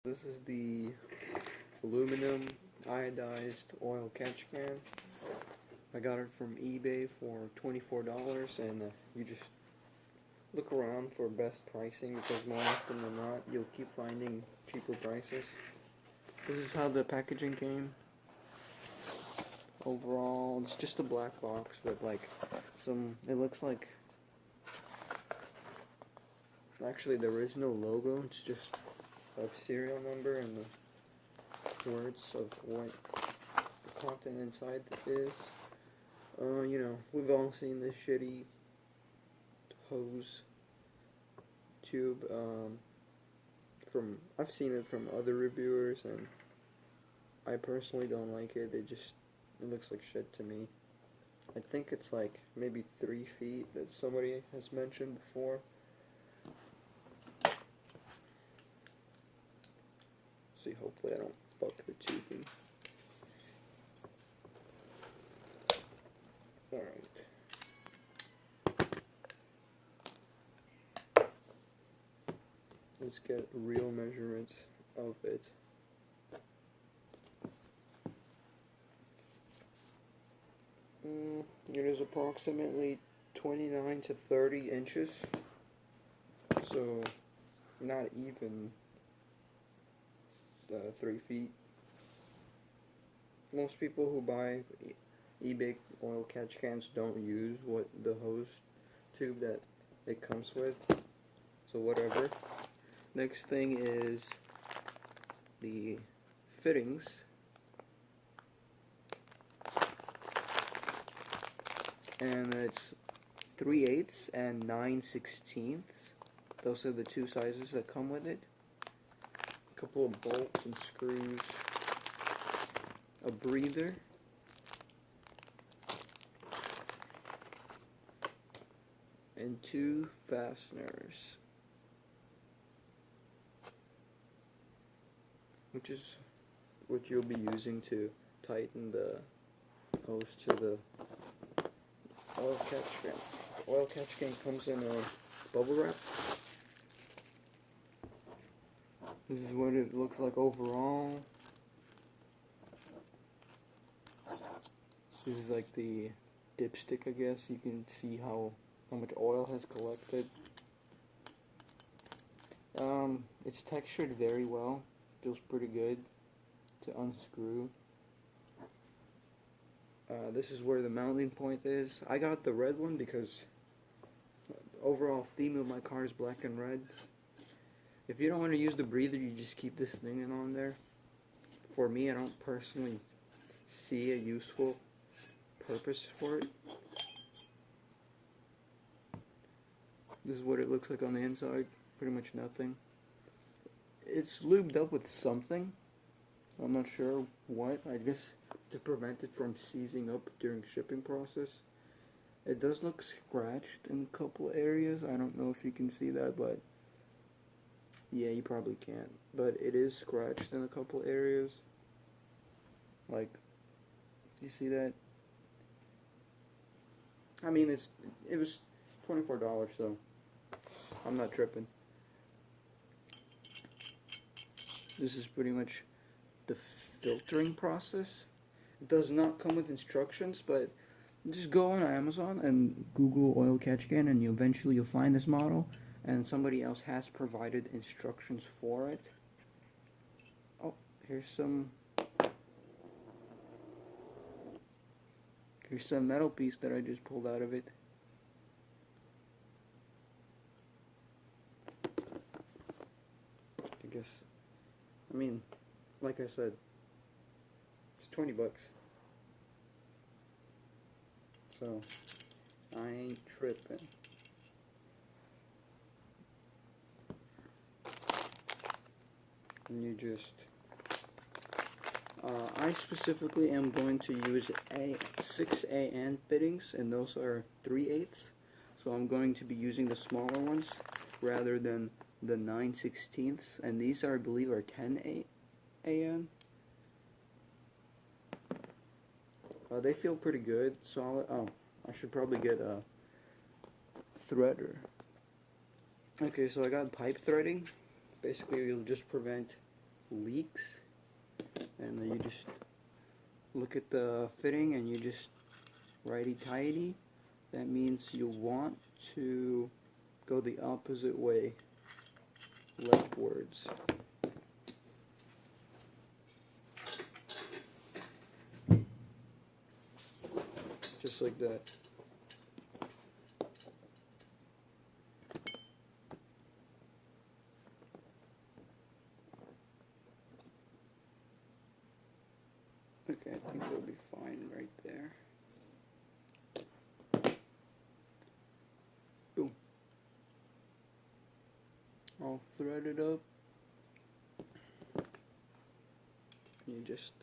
This is the aluminum iodized oil catch can. I got it from eBay for $24, and you just look around for best pricing because more often than not you'll keep finding cheaper prices. This is how the packaging came. Overall, it's just a black box with like it looks like, actually there is no logo, it's just a serial number and the words of what the content inside is. We've all seen this shitty hose tube. I've seen it from other reviewers, and I personally don't like it. It looks like shit to me. I think it's like maybe 3 feet that somebody has mentioned before. See, hopefully I don't fuck the tubing. Alright. Let's get real measurements of it. It is approximately 29 to 30 inches. So, not even 3 feet. Most people who buy eBay oil catch cans don't use the hose tube that it comes with, so whatever. Next thing is the fittings. And it's 3/8 and 9/16. Those are the two sizes that come with it. A couple of bolts and screws, a breather, and 2 fasteners, which is what you'll be using to tighten the hose to the oil catch can. Oil catch can comes in a bubble wrap. This is what it looks like overall. This is like the dipstick, I guess. You can see how much oil has collected. It's textured very well. Feels pretty good to unscrew. This is where the mounting point is. I got the red one because the overall theme of my car is black and red. If you don't want to use the breather, you just keep this thing in on there. For me, I don't personally see a useful purpose for it. This is what it looks like on the inside. Pretty much nothing. It's lubed up with something. I'm not sure what. I guess to prevent it from seizing up during shipping process. It does look scratched in a couple areas. I don't know if you can see that, but yeah, you probably can't. But it is scratched in a couple areas. Like, you see that? I mean, it was $24, so I'm not tripping. This is pretty much the filtering process. It does not come with instructions, but just go on Amazon and Google oil catch can, and you'll find this model, and somebody else has provided instructions for it. Oh, here's some metal piece that I just pulled out of it. I mean, like I said, it's 20 bucks. So, I ain't tripping. And you just, I specifically am going to use 6AN fittings, and those are 3/8. So I'm going to be using the smaller ones rather than the 9/16, and these I believe are 10AN. They feel pretty good, solid. Oh, I should probably get a threader. Okay, so I got pipe threading. Basically, you'll just prevent leaks, and then you just look at the fitting and you just righty-tighty. That means you want to go the opposite way, leftwards. Just like that. Okay, I think we'll be fine right there. Boom. All threaded up. You just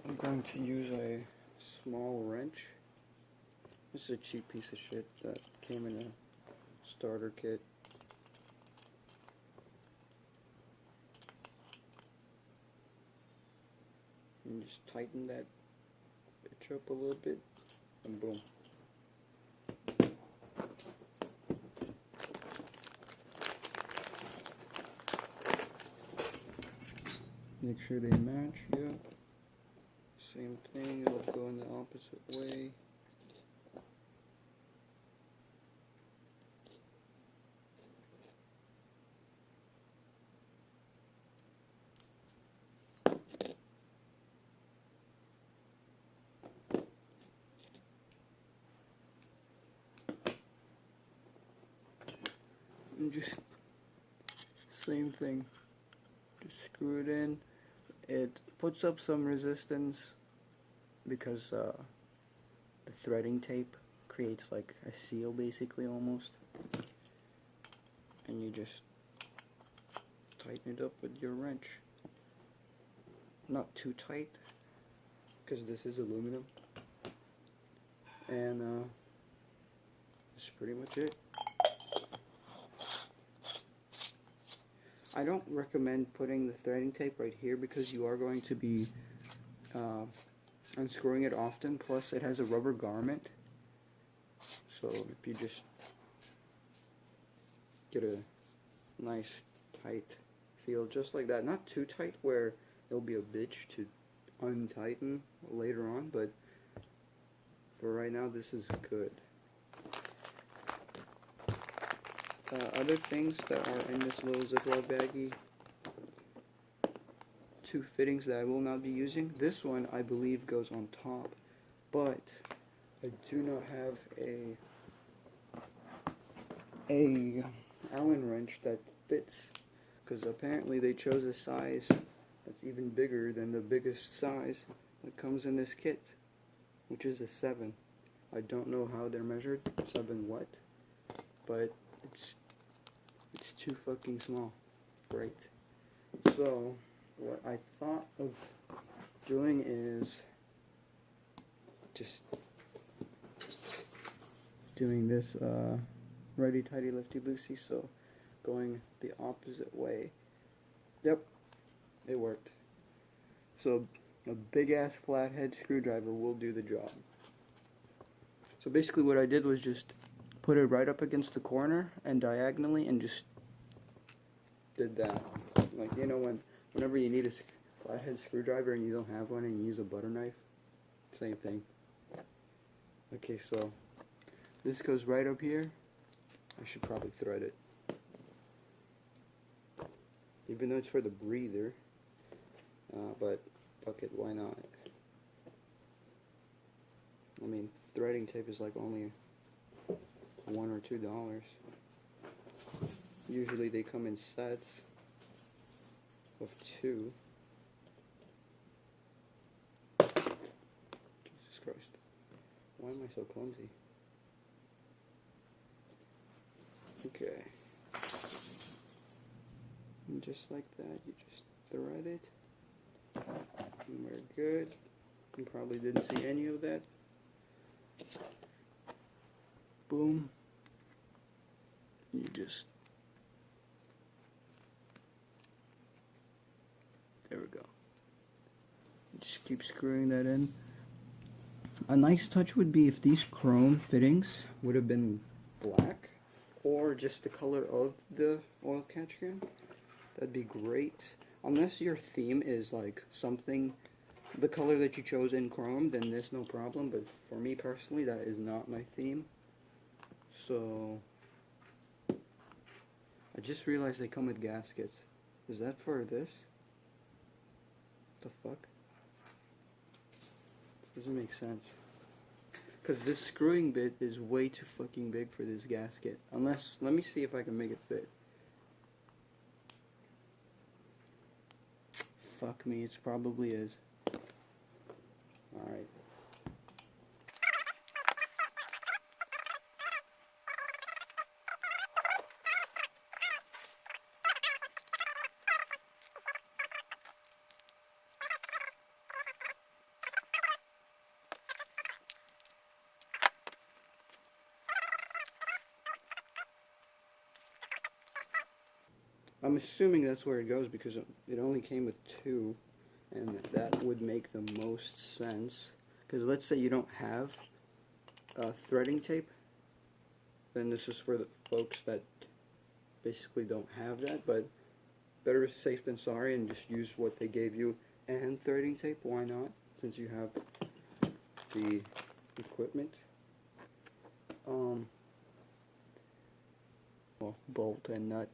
I'm going to use a small wrench. This is a cheap piece of shit that came in a starter kit. And just tighten that bitch up a little bit, and boom. Make sure they match, yeah. Same thing, it'll go in the opposite way. And just same thing. Just screw it in. It puts up some resistance because the threading tape creates like a seal basically almost. And you just tighten it up with your wrench. Not too tight because this is aluminum. And that's pretty much it. I don't recommend putting the threading tape right here because you are going to be unscrewing it often. Plus it has a rubber garment, so if you just get a nice tight feel just like that, not too tight where it'll be a bitch to untighten later on, but for right now this is good. Other things that are in this little Ziploc baggie, two fittings that I will not be using. This one I believe goes on top, but I do not have a Allen wrench that fits, because apparently they chose a size that's even bigger than the biggest size that comes in this kit, which is a 7. I don't know how they're measured, 7 what, but it's too fucking small. Great. So what I thought of doing is just doing this righty tighty lefty loosey, so going the opposite way. Yep, it worked. So a big ass flathead screwdriver will do the job. So basically what I did was just put it right up against the corner and diagonally and just did that. Like, you know, whenever you need a flathead screwdriver and you don't have one and you use a butter knife, same thing. Okay, so this goes right up here. I should probably thread it, even though it's for the breather, but fuck it, why not? I mean, threading tape is like only $1 or $2. Usually they come in sets of 2. Jesus Christ. Why am I so clumsy? Okay. And just like that, you just thread it. And we're good. You probably didn't see any of that. Boom. You just... There we go. Just keep screwing that in. A nice touch would be if these chrome fittings would have been black, or just the color of the oil catch can. That'd be great. Unless your theme is like something, the color that you chose in chrome, then there's no problem. But for me personally, that is not my theme. So, I just realized they come with gaskets. Is that for this? What the fuck? This doesn't make sense. Because this screwing bit is way too fucking big for this gasket. Unless, let me see if I can make it fit. Fuck me, it probably is. Alright. I'm assuming that's where it goes because it only came with two, and that would make the most sense. Because let's say you don't have threading tape, then this is for the folks that basically don't have that, but better safe than sorry and just use what they gave you and threading tape. Why not, since you have the equipment. Well, bolt and nut.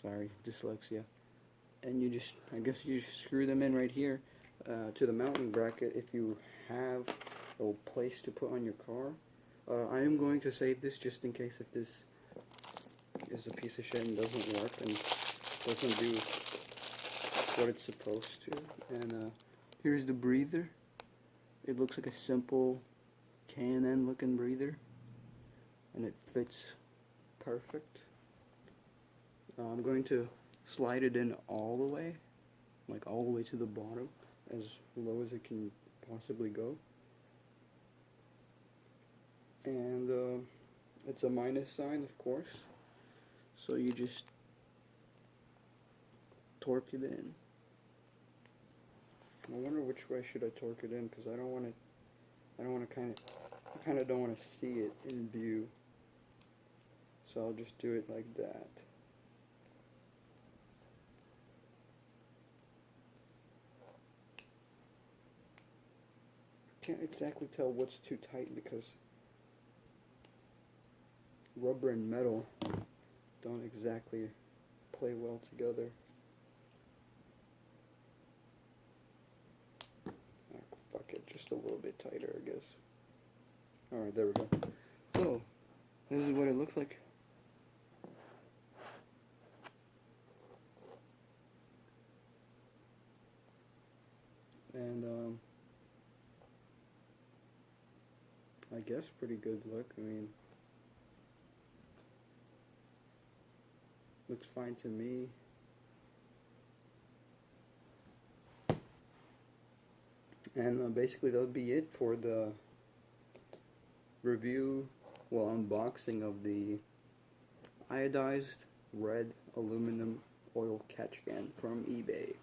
Sorry, dyslexia. And you just, I guess you just screw them in right here to the mounting bracket if you have a place to put on your car. I am going to save this just in case if this is a piece of shit and doesn't work and doesn't do what it's supposed to. And here's the breather. It looks like a simple K&N looking breather, and it fits perfect. I'm going to slide it in all the way, like all the way to the bottom, as low as it can possibly go. And it's a minus sign, of course, so you just torque it in. I wonder which way should I torque it in, because I kind of don't want to see it in view, so I'll just do it like that. Can't exactly tell what's too tight because rubber and metal don't exactly play well together. Oh, fuck it, just a little bit tighter, I guess. Alright, there we go. So, this is what it looks like. And, I guess pretty good look. I mean, looks fine to me. And basically that would be it for the review, well, unboxing of the iodized red aluminum oil catch can from eBay.